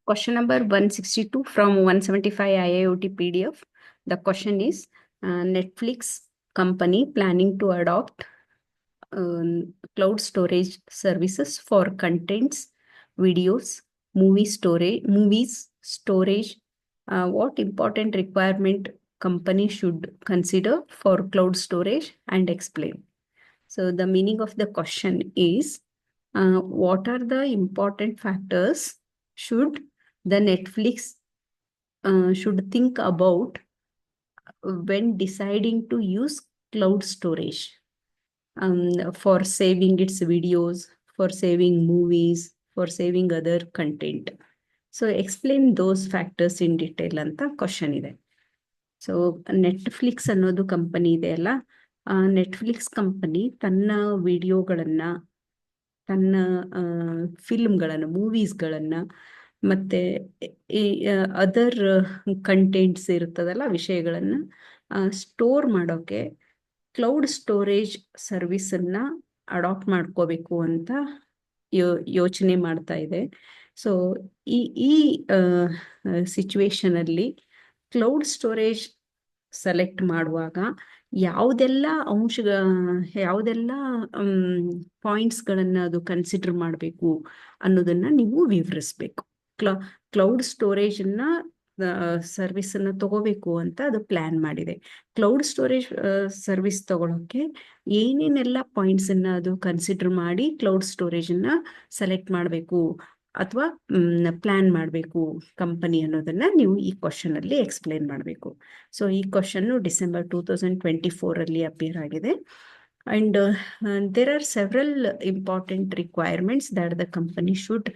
Question number 162 from 175 IIoT PDF. The question is Netflix company planning to adopt cloud storage services for contents, videos, movies storage. What important requirement company should consider for cloud storage and explain. So the meaning of the question is, what are the important factors should the Netflix should think about when deciding to use cloud storage for saving its videos, for saving movies, for saving other content. So explain those factors in detail ಅಂತ question ಇದೆ. So Netflix ಅನ್ನೋದು company ಇದೆ ಅಲ್ಲ, Netflix company ತನ್ನ ವಿಡಿಯೋಗಳನ್ನ, ತನ್ನ ಫಿಲ್ಮ್ಗಳನ್ನು, ಮೂವೀಸ್ಗಳನ್ನು ಮತ್ತೆ ಈ ಅದರ್ ಕಂಟೆಂಟ್ಸ್ ಇರ್ತದಲ್ಲ, ವಿಷಯಗಳನ್ನ ಸ್ಟೋರ್ ಮಾಡೋಕೆ ಕ್ಲೌಡ್ ಸ್ಟೋರೇಜ್ ಸರ್ವಿಸನ್ನ ಅಡಾಪ್ಟ್ ಮಾಡ್ಕೋಬೇಕು ಅಂತ ಯೋಚನೆ ಮಾಡ್ತಾ ಇದೆ. ಸೊ ಈ ಸಿಚುವೇಶನಲ್ಲಿ ಕ್ಲೌಡ್ ಸ್ಟೋರೇಜ್ ಸೆಲೆಕ್ಟ್ ಮಾಡುವಾಗ ಯಾವುದೆಲ್ಲ ಯಾವುದೆಲ್ಲ ಪಾಯಿಂಟ್ಸ್ಗಳನ್ನು ಅದು ಕನ್ಸಿಡರ್ ಮಾಡಬೇಕು ಅನ್ನೋದನ್ನ ನೀವು ವಿವರಿಸ್ಬೇಕು. ಕ್ಲೌಡ್ ಸ್ಟೋರೇಜನ್ನ ಸರ್ವಿಸನ್ನು ತಗೋಬೇಕು ಅಂತ ಅದು ಪ್ಲಾನ್ ಮಾಡಿದೆ. ಕ್ಲೌಡ್ ಸ್ಟೋರೇಜ್ ಸರ್ವಿಸ್ ತಗೊಳಕ್ಕೆ ಏನೇನೆಲ್ಲ ಪಾಯಿಂಟ್ಸನ್ನು ಅದು ಕನ್ಸಿಡರ್ ಮಾಡಿ ಕ್ಲೌಡ್ ಸ್ಟೋರೇಜನ್ನ ಸೆಲೆಕ್ಟ್ ಮಾಡಬೇಕು ಅಥವಾ ಪ್ಲಾನ್ ಮಾಡಬೇಕು ಕಂಪನಿ ಅನ್ನೋದನ್ನ ನೀವು ಈ ಕ್ವಶನ್ ಅಲ್ಲಿ ಎಕ್ಸ್ಪ್ಲೇನ್ ಮಾಡಬೇಕು. ಸೊ ಈ ಕ್ವಶನ್ ಡಿಸೆಂಬರ್ 2024 ಅಲ್ಲಿ ಅಪಿಯರ್ ಆಗಿದೆ. And there are several important requirements that the company should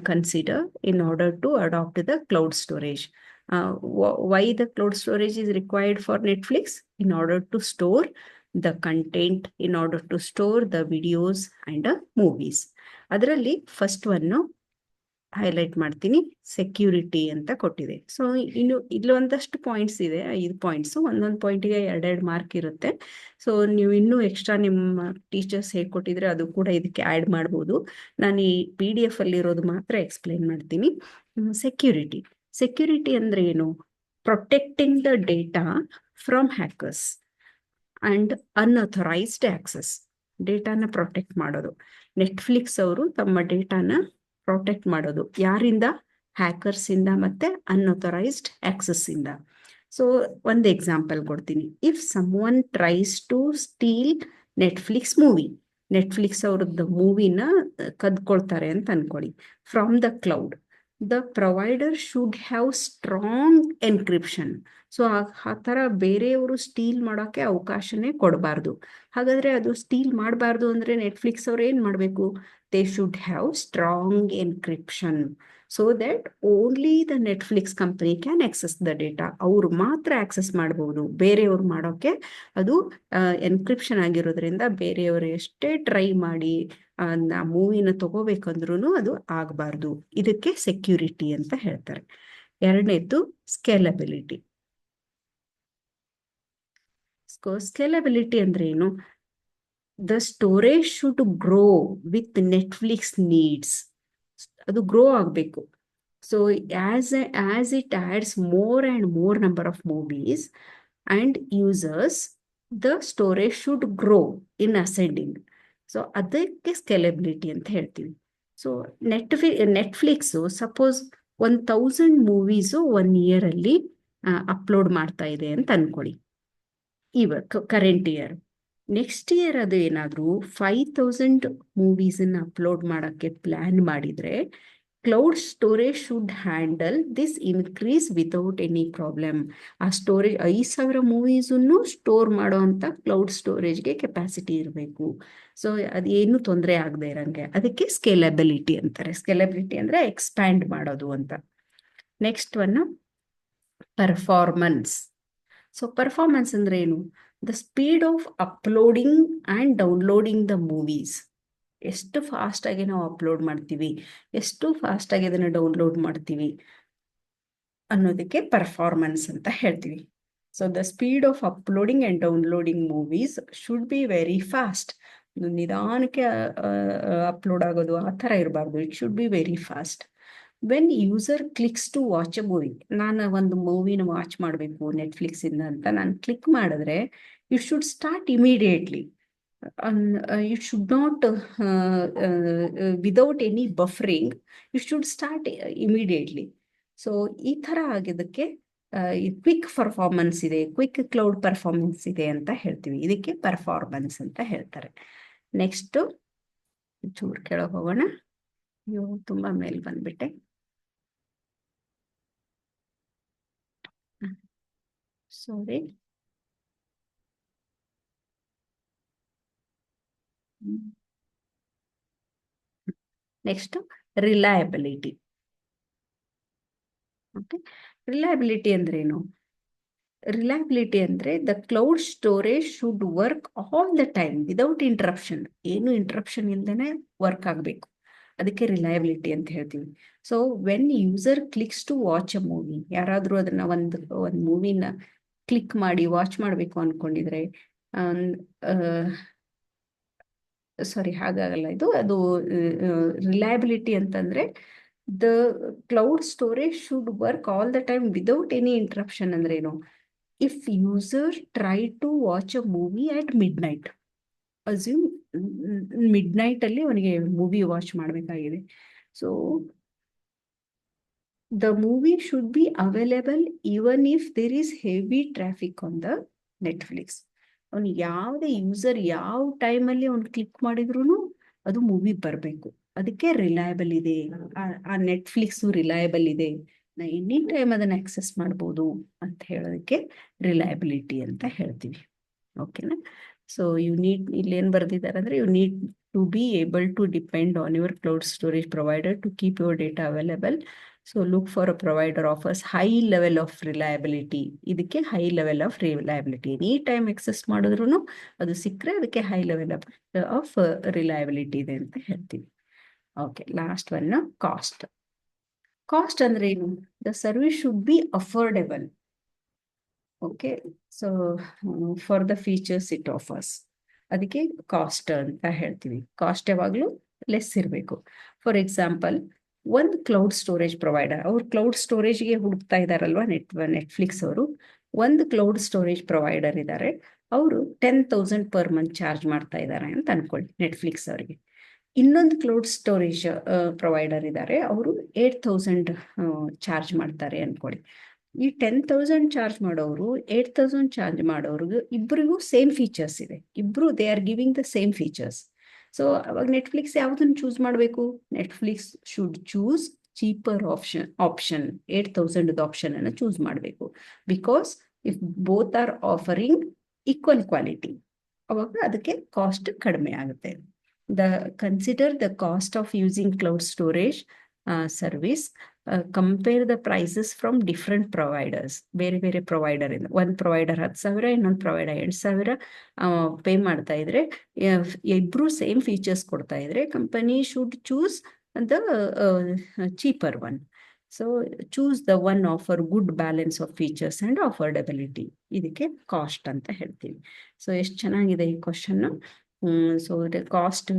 consider in order to adopt the cloud storage. Why the cloud storage is required for Netflix? In order to store the content, in order to store the videos and movies. ಅದರಲ್ಲಿ first one highlight ಮಾಡ್ತೀನಿ, security ಅಂತ ಕೊಟ್ಟಿದೆ. So ಇನ್ನು ಇಲ್ಲೊಂದಷ್ಟು points ಇದೆ, 5 points, ಒಂದೊಂದು ಪಾಯಿಂಟಿಗೆ 2 mark ಇರುತ್ತೆ. So ನೀವು ಇನ್ನೂ ಎಕ್ಸ್ಟ್ರಾ ನಿಮ್ಮ ಟೀಚರ್ಸ್ ಹೇಳ್ಕೊಟ್ಟಿದ್ರೆ ಅದು ಕೂಡ ಇದಕ್ಕೆ ಆ್ಯಡ್ ಮಾಡ್ಬೋದು. ನಾನು ಈ PDF ಅಲ್ಲಿರೋದು ಮಾತ್ರ ಎಕ್ಸ್ಪ್ಲೇನ್ ಮಾಡ್ತೀನಿ. ಸೆಕ್ಯೂರಿಟಿ ಅಂದ್ರೆ ಏನು? Protecting the data from hackers and unauthorized access. ಡೇಟಾನ ಪ್ರೊಟೆಕ್ಟ್ ಮಾಡೋದು. ನೆಟ್ಫ್ಲಿಕ್ಸ್ ಅವರು ತಮ್ಮ ಡೇಟಾನ ಪ್ರೊಟೆಕ್ಟ್ ಮಾಡೋದು ಯಾರಿಂದ? ಹ್ಯಾಕರ್ಸ್ ಇಂದ ಮತ್ತೆ ಅನ್ಅಥರೈಸ್ಡ್ ಆಕ್ಸೆಸ್ ಇಂದ. ಸೊ ಒಂದು ಎಕ್ಸಾಂಪಲ್ ಕೊಡ್ತೀನಿ. If someone tries to steal Netflix movie, Netflix ಅವ್ರದ್ದು ಮೂವಿನ ಕದ್ಕೊಳ್ತಾರೆ ಅಂತ ಅನ್ಕೊಳ್ಳಿ, from the cloud, the provider should have strong encryption. So ಆ ಥರ ಬೇರೆಯವರು ಸ್ಟೀಲ್ ಮಾಡೋಕ್ಕೆ ಅವಕಾಶನೇ ಕೊಡಬಾರ್ದು. ಹಾಗಾದ್ರೆ ಅದು ಸ್ಟೀಲ್ ಮಾಡಬಾರ್ದು ಅಂದ್ರೆ ನೆಟ್ಫ್ಲಿಕ್ಸ್ ಅವ್ರು ಏನು ಮಾಡಬೇಕು? They should have strong encryption so that only the Netflix company can access the data. ಅವರು ಮಾತ್ರ ಆಕ್ಸೆಸ್ ಮಾಡಬಹುದು, ಬೇರೆಯವ್ರು ಮಾಡೋಕ್ಕೆ ಅದು ಎನ್ಕ್ರಿಪ್ಷನ್ ಆಗಿರೋದ್ರಿಂದ ಬೇರೆಯವರು ಎಷ್ಟೇ ಟ್ರೈ ಮಾಡಿ ಆ ಮೂವಿನ ತಗೋಬೇಕಂದ್ರೂ ಅದು ಆಗಬಾರ್ದು. ಇದಕ್ಕೆ ಸೆಕ್ಯೂರಿಟಿ ಅಂತ ಹೇಳ್ತಾರೆ. ಎರಡನೇದ್ದು ಸ್ಕೇಲಬಿಲಿಟಿ. ಸ್ಕೇಲಬಿಲಿಟಿ ಅಂದ್ರೆ ಏನು? The storage should grow with Netflix needs. ಅದು ಗ್ರೋ ಆಗಬೇಕು. So as it adds more and more number of movies and users, the storage should grow in ascending. So ಅದಕ್ಕೆ ಸ್ಕೇಲಬಿಲಿಟಿ ಅಂತ ಹೇಳ್ತೀವಿ. ಸೊ ನೆಟ್ಫ್ಲಿಕ್ಸು ಸಪೋಸ್ 1000 ಮೂವೀಸು 1 ಇಯರಲ್ಲಿ upload ಮಾಡ್ತಾ ಇದೆ ಅಂತ ಅನ್ಕೊಳ್ಳಿ, ಇವಾಗ ಕರೆಂಟ್ ಇಯರ್. ನೆಕ್ಸ್ಟ್ ಇಯರ್ ಅದು ಏನಾದರೂ 5000 ಮೂವೀಸನ್ನು ಅಪ್ಲೋಡ್ ಮಾಡೋಕ್ಕೆ ಪ್ಲ್ಯಾನ್ ಮಾಡಿದರೆ cloud storage should handle this increase without any problem. ಆ ಸ್ಟೋರೇಜ್ 5000 ಮೂವೀಸನ್ನು ಸ್ಟೋರ್ ಮಾಡೋ ಅಂತ ಕ್ಲೌಡ್ ಸ್ಟೋರೇಜ್ಗೆ ಕೆಪಾಸಿಟಿ ಇರಬೇಕು. ಸೊ ಅದೇನು ತೊಂದರೆ ಆಗದೆ ಇರೋಂಗೆ, ಅದಕ್ಕೆ ಸ್ಕೇಲಬಿಲಿಟಿ ಅಂತಾರೆ. ಸ್ಕೇಲಬಿಲಿಟಿ ಅಂದರೆ ಎಕ್ಸ್ಪ್ಯಾಂಡ್ ಮಾಡೋದು ಅಂತ. Next one performance. So performance ಅಂದ್ರೆ ಏನು? The speed of uploading and downloading the movies. ಎಷ್ಟು ಫಾಸ್ಟಾಗಿ ನಾವು ಅಪ್ಲೋಡ್ ಮಾಡ್ತೀವಿ, ಎಷ್ಟು ಫಾಸ್ಟಾಗಿ ಅದನ್ನು ಡೌನ್ಲೋಡ್ ಮಾಡ್ತೀವಿ ಅನ್ನೋದಕ್ಕೆ ಪರ್ಫಾರ್ಮೆನ್ಸ್ ಅಂತ ಹೇಳ್ತೀವಿ. So the speed of uploading and downloading movies should be very fast. ನಿಧಾನಕ್ಕೆ ಅಪ್ಲೋಡ್ ಆಗೋದು ಆ ಥರ ಇರಬಾರ್ದು. It should be very fast. When user clicks to watch a movie, ನಾನು ಒಂದು ಮೂವಿನ ವಾಚ್ ಮಾಡಬೇಕು ನೆಟ್ಫ್ಲಿಕ್ಸಿಂದ ಅಂತ ನಾನು ಕ್ಲಿಕ್ ಮಾಡಿದ್ರೆ you should start immediately. You should not, without any buffering, you should start immediately. So ಈ ಥರ ಆಗಿದ್ದಕ್ಕೆ ಕ್ವಿಕ್ ಪರ್ಫಾರ್ಮೆನ್ಸ್ ಇದೆ, ಕ್ವಿಕ್ ಕ್ಲೌಡ್ ಪರ್ಫಾರ್ಮೆನ್ಸ್ ಇದೆ ಅಂತ ಹೇಳ್ತೀವಿ. ಇದಕ್ಕೆ ಪರ್ಫಾರ್ಮೆನ್ಸ್ ಅಂತ ಹೇಳ್ತಾರೆ. ನೆಕ್ಸ್ಟ್ ಚೂರು ಕೆಳಗೆ ಹೋಗೋಣ. ಅಯ್ಯೋ ತುಂಬ ಮೇಲ್ ಬಂದ್ಬಿಟ್ಟೆ. Sorry. Next reliability. Okay, reliability ಅಂದ್ರೆ ಏನು? ರಿಲಯಬಿಲಿಟಿ ಅಂದ್ರೆ the cloud storage should work all the time without interruption. ಏನು ಇಂಟರಪ್ಷನ್ ಇಲ್ದೇನೆ ವರ್ಕ್ ಆಗಬೇಕು, ಅದಕ್ಕೆ ರಿಲಯಬಿಲಿಟಿ ಅಂತ ಹೇಳ್ತೀವಿ. So when user clicks to watch a movie, ಯಾರಾದರೂ ಅದನ್ನ ಒಂದು ಮೂವಿನ ಕ್ಲಿಕ್ ಮಾಡಿ ವಾಚ್ ಮಾಡಬೇಕು ಅನ್ಕೊಂಡಿದ್ರೆ, ಸಾರಿ ಹಾಗಾಗಲ್ಲ ಇದು, ಅದು ರಿಲಯಬಿಲಿಟಿ ಅಂತಂದ್ರೆ the cloud storage should work all the time without any interruption. ಅಂದ್ರೆ ಏನು? If user try to watch a movie at midnight, assume midnight ಅಲ್ಲಿ ಅವನಿಗೆ ಮೂವಿ ವಾಚ್ ಮಾಡಬೇಕಾಗಿದೆ. So the movie should be available even if there is heavy traffic on the Netflix. ಅವನು ಯಾವುದೇ user ಯಾವ ಟೈಮಲ್ಲಿ ಅವ್ನು click ಮಾಡಿದ್ರು ಅದು ಮೂವಿ ಬರಬೇಕು. ಅದಕ್ಕೆ ರಿಲಯಬಲ್ ಇದೆ, ಆ ನೆಟ್ಫ್ಲಿಕ್ಸು ರಿಲಯಬಲ್ ಇದೆ, ನಾ ಎನಿ ಟೈಮ್ ಅದನ್ನ ಆಕ್ಸೆಸ್ ಮಾಡ್ಬೋದು ಅಂತ ಹೇಳೋದಕ್ಕೆ ರಿಲಯಬಿಲಿಟಿ ಅಂತ ಹೇಳ್ತೀವಿ. ಓಕೆನಾ? ಸೊ ಯು ನೀಡ್, ಇಲ್ಲಿ ಏನು ಬರ್ದಿದ್ದಾರೆ ಅಂದರೆ, you need to be able to depend on your cloud storage provider to keep your data available. So look for a provider offers high level of reliability. ಇದಕ್ಕೆ high level of reliability, any time access ಮಾಡಿದ್ರು ಅದು ಸಿಕ್ಕರೆ ಅದಕ್ಕೆ high level of reliability ಇದೆ ಅಂತ ಹೇಳ್ತೀವಿ. Okay, last one cost. Cost ಅಂದ್ರೆ ಏನು? The service should be affordable. Okay, so for the features it offers, ಅದಕ್ಕೆ ಕಾಸ್ಟ್ ಅಂತ ಹೇಳ್ತೀವಿ. ಕಾಸ್ಟ್ ಯಾವಾಗಲೂ ಲೆಸ್ ಇರಬೇಕು. ಫಾರ್ ಎಕ್ಸಾಂಪಲ್, ಒಂದು ಕ್ಲೌಡ್ ಸ್ಟೋರೇಜ್ ಪ್ರೊವೈಡರ್, ಅವ್ರು ಕ್ಲೌಡ್ ಸ್ಟೋರೇಜ್ಗೆ ಹುಡುಕ್ತಾ ಇದ್ದಾರಲ್ವಾ ನೆಟ್ಫ್ಲಿಕ್ಸ್ ಅವರು, ಒಂದು ಕ್ಲೌಡ್ ಸ್ಟೋರೇಜ್ ಪ್ರೊವೈಡರ್ ಇದ್ದಾರೆ, ಅವರು 10,000 ಪರ್ ಮಂತ್ ಚಾರ್ಜ್ ಮಾಡ್ತಾ ಇದ್ದಾರೆ ಅಂತ ಅನ್ಕೊಳ್ಳಿ ನೆಟ್ಫ್ಲಿಕ್ಸ್ ಅವರಿಗೆ. ಇನ್ನೊಂದು ಕ್ಲೌಡ್ ಸ್ಟೋರೇಜ್ ಪ್ರೊವೈಡರ್ ಇದ್ದಾರೆ, ಅವರು 8,000 ಚಾರ್ಜ್ ಮಾಡ್ತಾರೆ ಅನ್ಕೊಳ್ಳಿ. ಈ 10,000 ಚಾರ್ಜ್ ಮಾಡೋರು 8,000 ಚಾರ್ಜ್ ಮಾಡೋರ್ಗು ಇಬ್ಬರಿಗೂ ಸೇಮ್ ಫೀಚರ್ಸ್ ಇದೆ, ಇಬ್ರು they are giving the same features. So ಅವಾಗ ನೆಟ್ಫ್ಲಿಕ್ಸ್ ಯಾವುದನ್ನು ಚೂಸ್ ಮಾಡಬೇಕು? Netflix should choose cheaper option 8,000 option ಅನ್ನು ಚೂಸ್ ಮಾಡಬೇಕು. Because if both are offering equal quality, ಅವಾಗ ಅದಕ್ಕೆ ಕಾಸ್ಟ್ ಕಡಿಮೆ ಆಗುತ್ತೆ. Consider the cost of using cloud storage service. Compare the prices from different providers. ಬೇರೆ provider ಇಂದ, ಒಂದು ಪ್ರೊವೈಡರ್ 10,000, ಇನ್ನೊಂದು ಪ್ರೊವೈಡರ್ 8,000 ಪೇ ಮಾಡ್ತಾ ಇದ್ರೆ, ಇಬ್ರು ಸೇಮ್ ಫೀಚರ್ಸ್ ಕೊಡ್ತಾ ಇದ್ರೆ, company should choose the cheaper one. So choose the one offer good balance of features and affordability. ಇದಕ್ಕೆ ಕಾಸ್ಟ್ ಅಂತ ಹೇಳ್ತೀವಿ. ಸೊ ಎಷ್ಟು ಚೆನ್ನಾಗಿದೆ ಈ ಕ್ವಶನ್. ಸೊ ಕಾಸ್ಟ್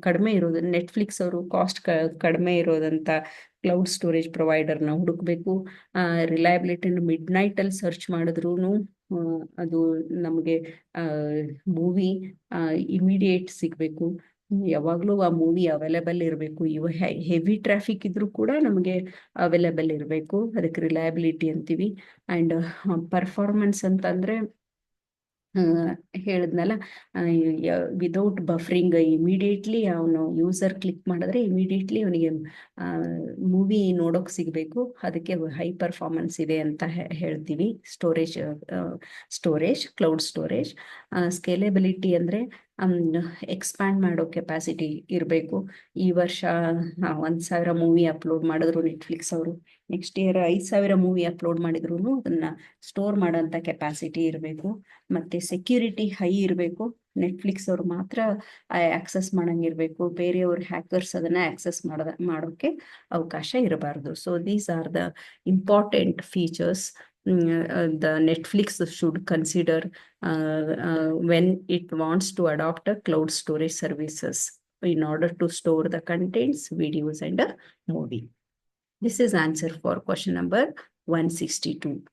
ಕಡಿಮೆ ಇರೋದು, ನೆಟ್ಫ್ಲಿಕ್ಸ್ ಅವರು ಕಾಸ್ಟ್ ಕಡಿಮೆ ಇರೋದಂತ ಕ್ಲೌಡ್ ಸ್ಟೋರೇಜ್ ಪ್ರೊವೈಡರ್ನ ಹುಡುಕ್ಬೇಕು. ರಿಲಯಬಿಲಿಟಿನ ಮಿಡ್ ನೈಟಲ್ಲಿ ಸರ್ಚ್ ಮಾಡಿದ್ರು ಅದು ನಮಗೆ ಮೂವಿ ಇಮಿಡಿಯೇಟ್ ಸಿಗಬೇಕು. ಯಾವಾಗಲೂ ಆ ಮೂವಿ ಅವೈಲೇಬಲ್ ಇರಬೇಕು. ಹೆವಿ ಟ್ರಾಫಿಕ್ ಇದ್ರೂ ಕೂಡ ನಮಗೆ ಅವೈಲೇಬಲ್ ಇರಬೇಕು, ಅದಕ್ಕೆ ರಿಲಯಬಿಲಿಟಿ ಅಂತೀವಿ. ಆ್ಯಂಡ್ ಪರ್ಫಾರ್ಮೆನ್ಸ್ ಅಂತಂದರೆ ಹೇಳಿದ್ನಲ್ಲ, ವಿದೌಟ್ ಬಫರಿಂಗ್, ಇಮಿಡಿಯೇಟ್ಲಿ ಅವನು ಯೂಸರ್ ಕ್ಲಿಕ್ ಮಾಡಿದ್ರೆ ಇಮಿಡಿಯೇಟ್ಲಿ ಅವನಿಗೆ ಮೂವಿ ನೋಡೋಕೆ ಸಿಗಬೇಕು. ಅದಕ್ಕೆ ಹೈ ಪರ್ಫಾರ್ಮೆನ್ಸ್ ಇದೆ ಅಂತ ಹೇಳ್ತೀವಿ. Cloud storage. ಸ್ಕೇಲೆಬಿಲಿಟಿ ಅಂದರೆ ಎಕ್ಸ್ಪ್ಯಾಂಡ್ ಮಾಡೋ ಕೆಪಾಸಿಟಿ ಇರಬೇಕು. ಈ ವರ್ಷ 1,000 ಮೂವಿ ಅಪ್ಲೋಡ್ ಮಾಡಿದ್ರು ನೆಟ್ಫ್ಲಿಕ್ಸ್ ಅವರು, ನೆಕ್ಸ್ಟ್ ಇಯರ್ 5,000 ಮೂವಿ ಅಪ್ಲೋಡ್ ಮಾಡಿದ್ರು ಅದನ್ನ ಸ್ಟೋರ್ ಮಾಡೋಂಥ ಕೆಪಾಸಿಟಿ ಇರಬೇಕು. ಮತ್ತೆ ಸೆಕ್ಯೂರಿಟಿ ಹೈ ಇರಬೇಕು. ನೆಟ್ಫ್ಲಿಕ್ಸ್ ಅವರು ಮಾತ್ರ ಆಕ್ಸೆಸ್ ಮಾಡಂಗಿರ್ಬೇಕು, ಬೇರೆಯವ್ರ ಹ್ಯಾಕರ್ಸ್ ಅದನ್ನ ಆಕ್ಸೆಸ್ ಮಾಡೋಕ್ಕೆ ಅವಕಾಶ ಇರಬಾರ್ದು. So these are the important features the Netflix should consider when it wants to adopt a cloud storage services in order to store the contents, videos and a movie. This is answer for question number 162.